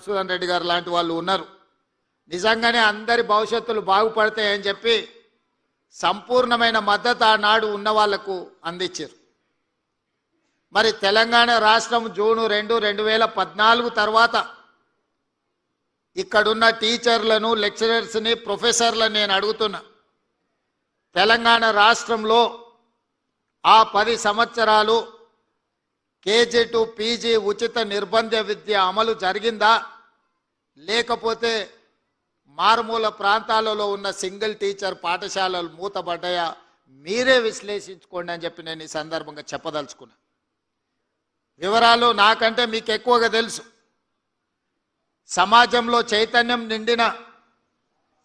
సుధన్ రెడ్డి గారు లాంటి వాళ్ళు ఉన్నారు. నిజంగానే అందరి భవిష్యత్తులు బాగుపడతాయని చెప్పి సంపూర్ణమైన మద్దతు ఆనాడు ఉన్న వాళ్లకు అందించారు. మరి తెలంగాణ రాష్ట్రం జూన్ 2, 2014 తర్వాత ఇక్కడున్న టీచర్లను, లెక్చరర్స్ని, ప్రొఫెసర్లను నేను అడుగుతున్నా, తెలంగాణ రాష్ట్రంలో ఆ 10 సంవత్సరాలు కేజీ టు పీజీ ఉచిత నిర్బంధ విద్య అమలు జరిగిందా, లేకపోతే మారుమూల ప్రాంతాలలో ఉన్న సింగిల్ టీచర్ పాఠశాలలు మూతబడ్డాయా? మీరే విశ్లేషించుకోండి అని చెప్పి నేను ఈ సందర్భంగా చెప్పదలుచుకున్నా. వివరాలు నాకంటే మీకు ఎక్కువగా తెలుసు. సమాజంలో చైతన్యం నిండిన,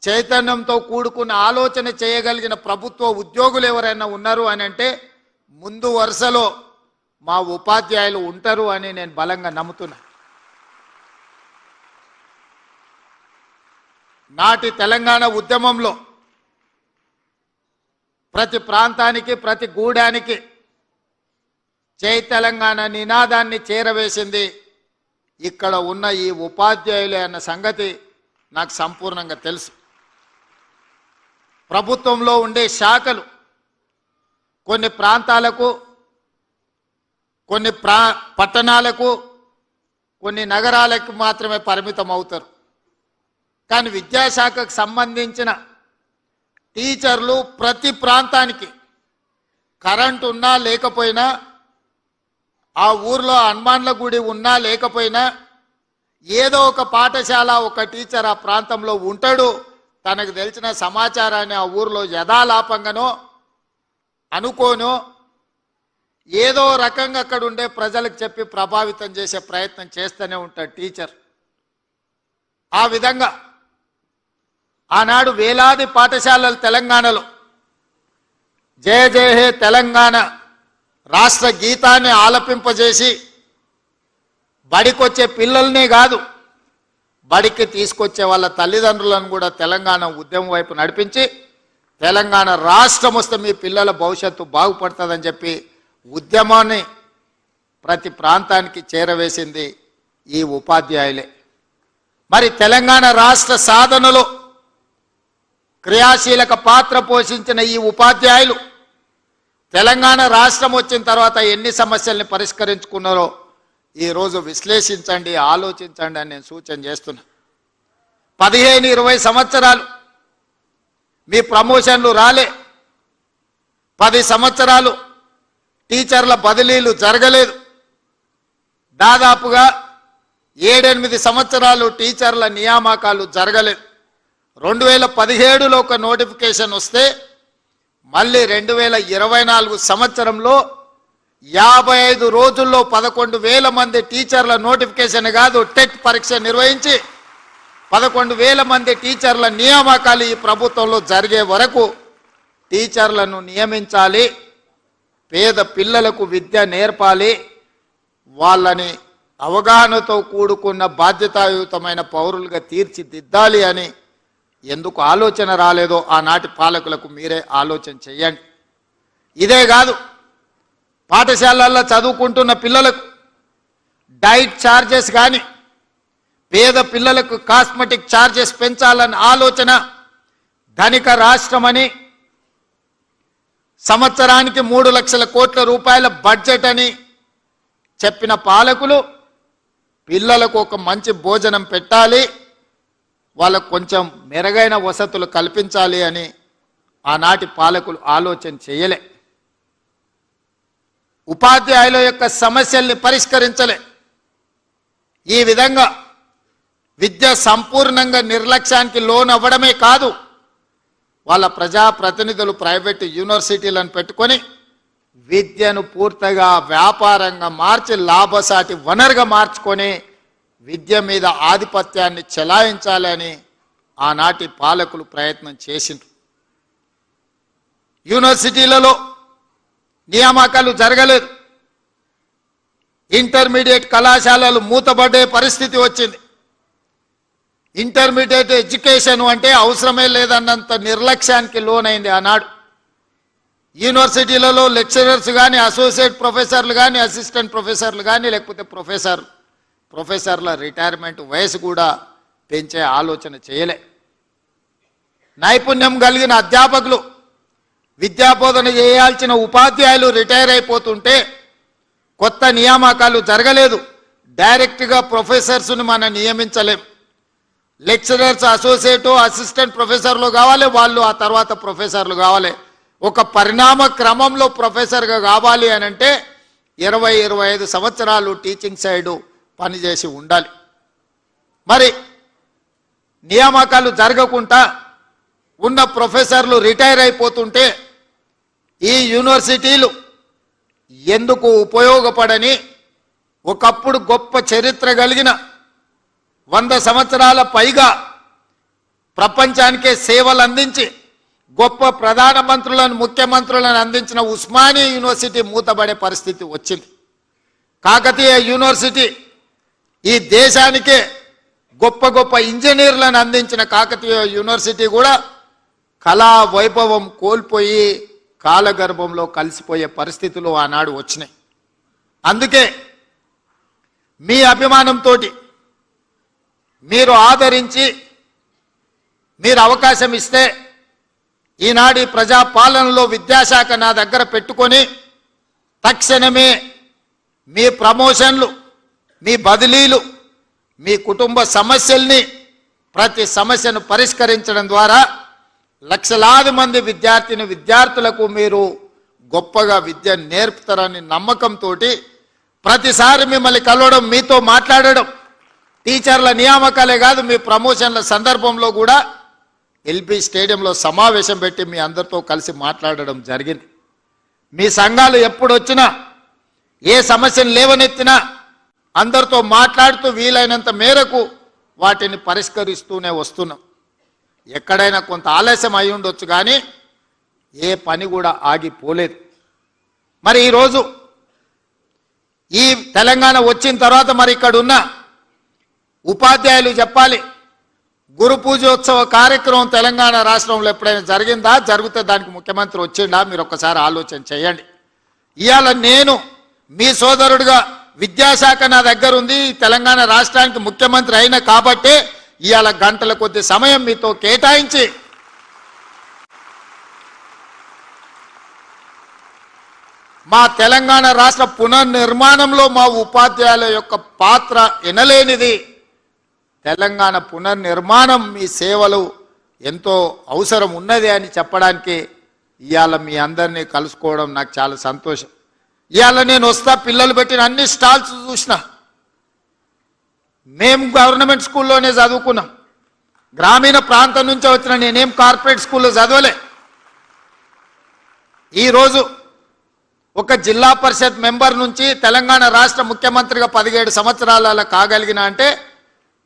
చైతన్యంతో కూడుకున్న ఆలోచన చేయగలిగిన ప్రభుత్వ ఉద్యోగులు ఎవరైనా ఉన్నారు అని అంటే ముందు వరుసలో మా ఉపాధ్యాయులు ఉంటారు అని నేను బలంగా నమ్ముతున్నా. నాటి తెలంగాణ ఉద్యమంలో ప్రతి ప్రాంతానికి, ప్రతి గూడానికి జై తెలంగాణ నినాదాన్ని చేరవేసింది ఇక్కడ ఉన్న ఈ ఉపాధ్యాయులే అన్న సంగతి నాకు సంపూర్ణంగా తెలుసు. ప్రభుత్వంలో ఉండే శాఖలు కొన్ని ప్రాంతాలకు, కొన్ని పట్టణాలకు, కొన్ని నగరాలకు మాత్రమే పరిమితం అవుతారు. కానీ విద్యాశాఖకు సంబంధించిన టీచర్లు ప్రతి ప్రాంతానికి కరెంటు ఉన్నా లేకపోయినా, ఆ ఊర్లో హనుమాన్ల గుడి ఉన్నా లేకపోయినా, ఏదో ఒక పాఠశాల, ఒక టీచర్ ఆ ప్రాంతంలో ఉంటాడు. తనకు తెలిసిన సమాచారాన్ని ఆ ఊర్లో యథాలాపంగానో అనుకోనో ఏదో రకంగా అక్కడ ఉండే ప్రజలకు చెప్పి ప్రభావితం చేసే ప్రయత్నం చేస్తూనే ఉంటాడు టీచర్. ఆ విధంగా ఆనాడు వేలాది పాఠశాలలు తెలంగాణలో జయ జయ హే తెలంగాణ రాష్ట్ర గీతాన్ని ఆలపింపజేసి బడికొచ్చే పిల్లల్నే కాదు, బడికి తీసుకొచ్చే వాళ్ళ తల్లిదండ్రులను కూడా తెలంగాణ ఉద్యమం వైపు నడిపించి తెలంగాణ రాష్ట్రం వస్తే మీ పిల్లల భవిష్యత్తు బాగుపడుతుందని చెప్పి ఉద్యమాన్ని ప్రతి ప్రాంతానికి చేరవేసింది ఈ ఉపాధ్యాయులే. మరి తెలంగాణ రాష్ట్ర సాధనలో క్రియాశీలక పాత్ర పోషించిన ఈ ఉపాధ్యాయులు తెలంగాణ రాష్ట్రం వచ్చిన తర్వాత ఎన్ని సమస్యల్ని పరిష్కరించుకున్నారో ఈరోజు విశ్లేషించండి, ఆలోచించండి అని నేను సూచన చేస్తున్నా. 15-20 సంవత్సరాలు మీ ప్రమోషన్లు రాలే, 10 సంవత్సరాలు టీచర్ల బదిలీలు జరగలేదు, దాదాపుగా 7-8 సంవత్సరాలు టీచర్ల నియామకాలు జరగలేదు. 2017లో ఒక నోటిఫికేషన్ వస్తే మళ్ళీ 2024 సంవత్సరంలో 55 రోజుల్లో 11,000 మంది టీచర్ల నోటిఫికేషన్ కాదు, టెట్ పరీక్ష నిర్వహించి 11,000 మంది టీచర్ల నియామకాలు ఈ ప్రభుత్వంలో జరిగే వరకు టీచర్లను నియమించాలి, పేద పిల్లలకు విద్య నేర్పాలి, వాళ్ళని అవగాహనతో కూడుకున్న బాధ్యతాయుతమైన పౌరులుగా తీర్చిదిద్దాలి అని ఎందుకు ఆలోచన రాలేదో ఆనాటి పాలకులకు మీరే ఆలోచన చేయండి. ఇదే కాదు, పాఠశాలల్లో చదువుకుంటున్న పిల్లలకు డైట్ ఛార్జెస్ కానీ, పేద పిల్లలకు కాస్మెటిక్ ఛార్జెస్ పెంచాలన్న ఆలోచన, ధనిక రాష్ట్రమని సంవత్సరానికి 3 లక్షల కోట్ల రూపాయల బడ్జెట్ అని చెప్పిన పాలకులు పిల్లలకు ఒక మంచి భోజనం పెట్టాలి, వాళ్ళకు కొంచెం మెరుగైన వసతులు కల్పించాలి అని ఆనాటి పాలకులు ఆలోచన చేయలే. ఉపాధ్యాయుల యొక్క సమస్యల్ని పరిష్కరించలే. ఈ విధంగా విద్య సంపూర్ణంగా నిర్లక్ష్యానికి లోనవ్వడమే కాదు, వాళ్ళ ప్రజాప్రతినిధులు ప్రైవేటు యూనివర్సిటీలను పెట్టుకొని విద్యను పూర్తిగా వ్యాపారంగా మార్చి లాభసాటి వనరుగా మార్చుకొని విద్య మీద ఆధిపత్యాన్ని చెలాయించాలని ఆనాటి పాలకులు ప్రయత్నం చేసిండ్రు. యూనివర్సిటీలలో నియామకాలు జరగలేదు, ఇంటర్మీడియట్ కళాశాలలు మూతబడే పరిస్థితి వచ్చింది. ఇంటర్మీడియట్ ఎడ్యుకేషన్ అంటే అవసరమే లేదన్నంత నిర్లక్ష్యానికి లోనైంది ఆనాడు. యూనివర్సిటీలలో లెక్చరర్స్ కానీ, అసోసియేట్ ప్రొఫెసర్లు కానీ, అసిస్టెంట్ ప్రొఫెసర్లు కానీ, లేకపోతే ప్రొఫెసర్ ప్రొఫెసర్ల రిటైర్మెంట్ వయసు కూడా పెంచే ఆలోచన చేయలే. నైపుణ్యం కలిగిన అధ్యాపకులు, విద్యాబోధన చేయాల్సిన ఉపాధ్యాయులు రిటైర్ అయిపోతుంటే కొత్త నియామకాలు జరగలేదు. డైరెక్ట్గా ప్రొఫెసర్స్ని మనం నియమించలేం. లెక్చరర్స్ అసోసియేట్ అసిస్టెంట్ ప్రొఫెసర్లు కావాలి, వాళ్ళు ఆ తర్వాత ప్రొఫెసర్లు కావాలి. ఒక పరిణామ క్రమంలో ప్రొఫెసర్గా కావాలి అని అంటే 20-25 సంవత్సరాలు టీచింగ్ సైడు పనిచేసి ఉండాలి. మరి నియామకాలు జరగకుండా ఉన్న ప్రొఫెసర్లు రిటైర్ అయిపోతుంటే ఈ యూనివర్సిటీలు ఎందుకు ఉపయోగపడని, ఒకప్పుడు గొప్ప చరిత్ర కలిగిన 100 సంవత్సరాల పైగా ప్రపంచానికే సేవలు అందించి గొప్ప ప్రధానమంత్రులను, ముఖ్యమంత్రులను అందించిన ఉస్మానియా యూనివర్సిటీ మూతబడే పరిస్థితి వచ్చింది. కాకతీయ యూనివర్సిటీ ఈ దేశానికే గొప్ప గొప్ప ఇంజనీర్లను అందించిన కాకతీయ యూనివర్సిటీ కూడా కళా వైభవం కోల్పోయి కాలగర్భంలో కలిసిపోయే పరిస్థితులు ఆనాడు వచ్చినాయి. అందుకే మీ అభిమానంతో మీరు ఆదరించి మీరు అవకాశం ఇస్తే ఈనాడు ప్రజాపాలనలో విద్యాశాఖ నా దగ్గర పెట్టుకొని తక్షణమే మీ ప్రమోషన్లు, మీ బదిలీలు, మీ కుటుంబ సమస్యల్ని, ప్రతి సమస్యను పరిష్కరించడం ద్వారా లక్షలాది మంది విద్యార్థులకు మీరు గొప్పగా విద్య నేర్పుతారని నమ్మకంతో ప్రతిసారి మిమ్మల్ని కలవడం, మీతో మాట్లాడడం, టీచర్ల నియామకాలే కాదు మీ ప్రమోషన్ల సందర్భంలో కూడా ఎల్బీ స్టేడియంలో సమావేశం పెట్టి మీ అందరితో కలిసి మాట్లాడడం జరిగింది. మీ సంఘాలు ఎప్పుడు వచ్చినా ఏ సమస్యను లేవనెత్తినా అందరితో మాట్లాడుతూ వీలైనంత మేరకు వాటిని పరిష్కరిస్తూనే వస్తున్నాం. ఎక్కడైనా కొంత ఆలస్యం అయి ఉండొచ్చు కానీ ఏ పని కూడా ఆగిపోలేదు. మరి ఈరోజు ఈ తెలంగాణ వచ్చిన తర్వాత మరి ఇక్కడ ఉన్న ఉపాధ్యాయులు చెప్పాలి, గురు పూజోత్సవ కార్యక్రమం తెలంగాణ రాష్ట్రంలో ఎప్పుడైనా జరిగిందా? జరిగితే దానికి ముఖ్యమంత్రి వచ్చిండా? మీరు ఒక్కసారి ఆలోచన చేయండి. ఇవాళ నేను మీ సోదరుడిగా విద్యాశాఖ నా దగ్గర ఉంది, తెలంగాణ రాష్ట్రానికి ముఖ్యమంత్రి అయిన కాబట్టే ఇవాళ గంటల కొద్ది సమయం మీతో కేటాయించి మా తెలంగాణ రాష్ట్ర పునర్నిర్మాణంలో మా ఉపాధ్యాయుల యొక్క పాత్ర ఎనలేనిది. తెలంగాణ పునర్నిర్మాణం మీ సేవలు ఎంతో అవసరం ఉన్నది అని చెప్పడానికి ఇవాళ మీ అందరినీ కలుసుకోవడం నాకు చాలా సంతోషం. ఇవాళ నేను వస్తా, పిల్లలు పెట్టిన అన్ని స్టాల్స్ చూసిన. మేము గవర్నమెంట్ స్కూల్లోనే చదువుకున్నాం, గ్రామీణ ప్రాంతం నుంచి వచ్చిన, నేనేం కార్పొరేట్ స్కూల్లో చదవలే. ఈరోజు ఒక జిల్లా పరిషత్ మెంబర్ నుంచి తెలంగాణ రాష్ట్ర ముఖ్యమంత్రిగా 17 సంవత్సరాల కాగలిగిన అంటే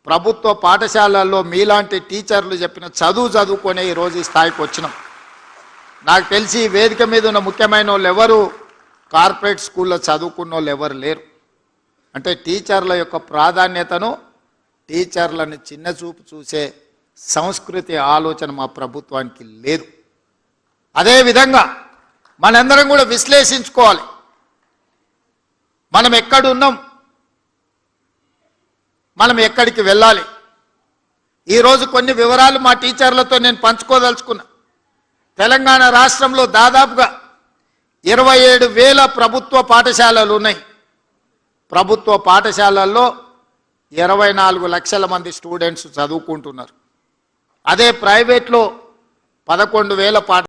ప్రభుత్వ పాఠశాలల్లో మీలాంటి టీచర్లు చెప్పిన చదువుకొని ఈరోజు ఈ స్థాయికి వచ్చినాం. నాకు తెలిసి ఈ వేదిక మీద ఉన్న ముఖ్యమైన వాళ్ళు ఎవరు కార్పొరేట్ స్కూల్లో చదువుకున్న వాళ్ళు ఎవరు లేరు. అంటే టీచర్ల యొక్క ప్రాధాన్యతను, టీచర్లను చిన్న చూపు చూసే సంస్కృతి ఆలోచన మా ప్రభుత్వానికి లేదు. అదేవిధంగా మనందరం కూడా విశ్లేషించుకోవాలి, మనం ఎక్కడున్నాం, మనం ఎక్కడికి వెళ్ళాలి. ఈరోజు కొన్ని వివరాలు మా టీచర్లతో నేను పంచుకోదలుచుకున్నా. తెలంగాణ రాష్ట్రంలో దాదాపుగా 27,000 ప్రభుత్వ పాఠశాలలు ఉన్నాయి. ప్రభుత్వ పాఠశాలల్లో 24 లక్షల మంది స్టూడెంట్స్ చదువుకుంటున్నారు. అదే ప్రైవేట్లో 11,000